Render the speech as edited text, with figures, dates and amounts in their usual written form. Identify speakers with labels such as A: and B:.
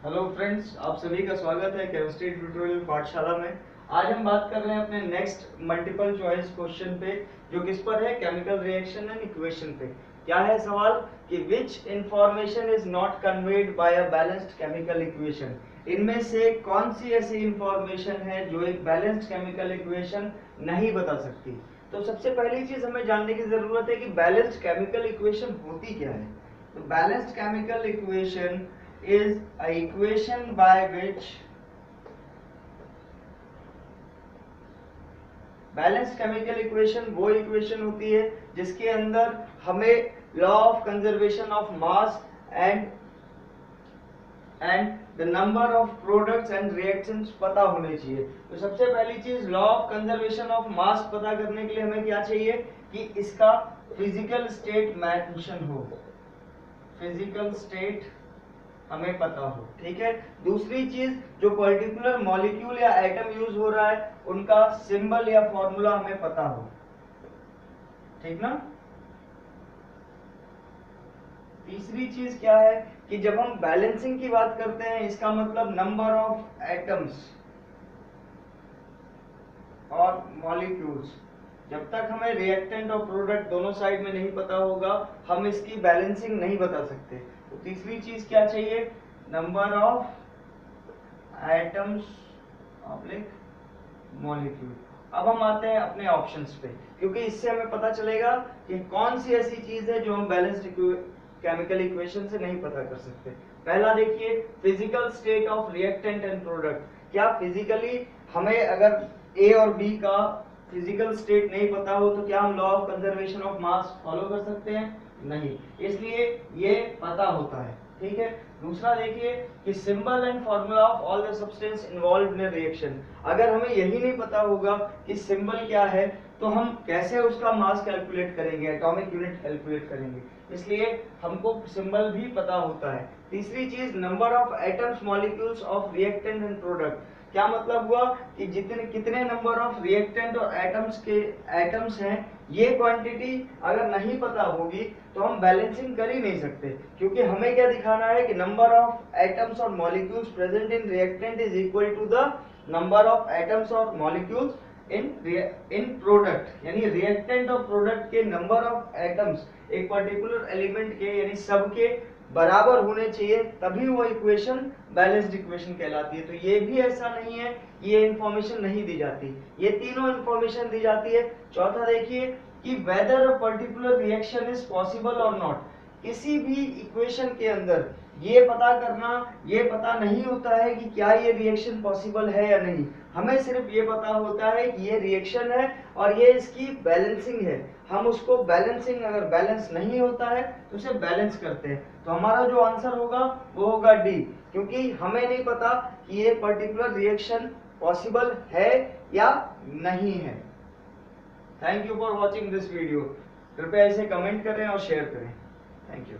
A: Hello friends, आप सभी का स्वागत है केमिस्ट्री ट्यूटोरियल पाठशाला में। आज हम बात कर रहे हैं अपने नेक्स्ट मल्टीपल चॉइस क्वेश्चन पे, जो किस पर है, केमिकल रिएक्शन एंड इक्वेशन पे। क्या है सवाल कि which information is not conveyed by a balanced chemical equation. इनमें से कौन सी ऐसी इंफॉर्मेशन है जो एक बैलेंस्ड केमिकल इक्वेशन नहीं बता सकती। तो सबसे पहली चीज हमें जानने की जरूरत है कि बैलेंस्ड केमिकल इक्वेशन होती क्या है। तो balanced chemical equation is a equation by which balanced chemical equation वो इक्वेशन होती है जिसके अंदर हमें law of conservation of mass and the number of products and reactions पता होने चाहिए। तो सबसे पहली चीज law of conservation of mass पता करने के लिए हमें क्या चाहिए कि इसका फिजिकल स्टेट मेंशन हो, फिजिकल स्टेट हमें पता हो। ठीक है। दूसरी चीज, जो पर्टिकुलर मॉलिक्यूल या एटम यूज हो रहा है उनका सिंबल या फॉर्मूला हमें पता हो। ठीक ना। तीसरी चीज क्या है कि जब हम बैलेंसिंग की बात करते हैं, इसका मतलब नंबर ऑफ एटम्स और मॉलिक्यूल्स। जब तक हमें रिएक्टेंट और प्रोडक्ट दोनों साइड में नहीं पता होगा, हम इसकी बैलेंसिंग नहीं बता सकते। तो तीसरी चीज क्या चाहिए, number of atoms oblique molecule. अब हम आते हैं अपने ऑप्शंस पे, क्योंकि इससे हमें पता चलेगा कि कौन सी ऐसी चीज है जो हम बैलेंस्ड केमिकल इक्वेशन से नहीं पता कर सकते। पहला देखिए, physical state of reactant and product. क्या फिजिकली हमें अगर ए और बी का फिजिकल स्टेट नहीं पता हो तो क्या हम law of conservation of mass follow कर सकते हैं? नहीं, इसलिए ये पता होता है। ठीक है। दूसरा देखिए कि symbol and formula of all the substance involved in reaction. अगर हमें यही नहीं पता होगा कि सिंबल क्या है तो हम कैसे उसका मास कैलकुलेट करेंगे, एटॉमिक यूनिट कैलकुलेट करेंगे। इसलिए हमको सिंबल भी पता होता है। तीसरी चीज, number of atoms molecules of reactant and product. क्या मतलब हुआ कि जितने कितने नंबर ऑफ रिएक्टेंट और एटम्स हैं, ये क्वांटिटी अगर नहीं पता होगी तो हम बैलेंसिंग कर ही नहीं सकते। क्योंकि हमें क्या दिखाना है कि नंबर ऑफ एटम्स और molecules present in reactant is equal to the number of atoms और मॉलिक्यूल्स इन प्रोडक्ट। यानी रिएक्टेंट और प्रोडक्ट के नंबर ऑफ एटम्स एक पर्टिकुलर एलिमेंट के यानी सब के बराबर होने चाहिए, तभी वो इक्वेशन बैलेंस्ड इक्वेशन कहलाती है। तो ये भी ऐसा नहीं है, ये इंफॉर्मेशन नहीं दी जाती, ये तीनों इंफॉर्मेशन दी जाती है। चौथा देखिए कि weather a particular reaction is possible और नॉट। किसी भी इक्वेशन के अंदर ये पता करना, ये पता नहीं होता है कि क्या ये रिएक्शन पॉसिबल है या नहीं। हमें सिर्फ ये पता होता है कि ये रिएक्शन है और ये इसकी बैलेंसिंग है। हम उसको बैलेंसिंग, अगर बैलेंस नहीं होता है तो उसे बैलेंस करते हैं। तो हमारा जो आंसर होगा वो होगा डी, क्योंकि हमें नहीं पता कि ये पर्टिकुलर रिएक्शन पॉसिबल है या नहीं है। Thank you for watching this video. कृपया इसे कमेंट करें और शेयर करें। Thank you.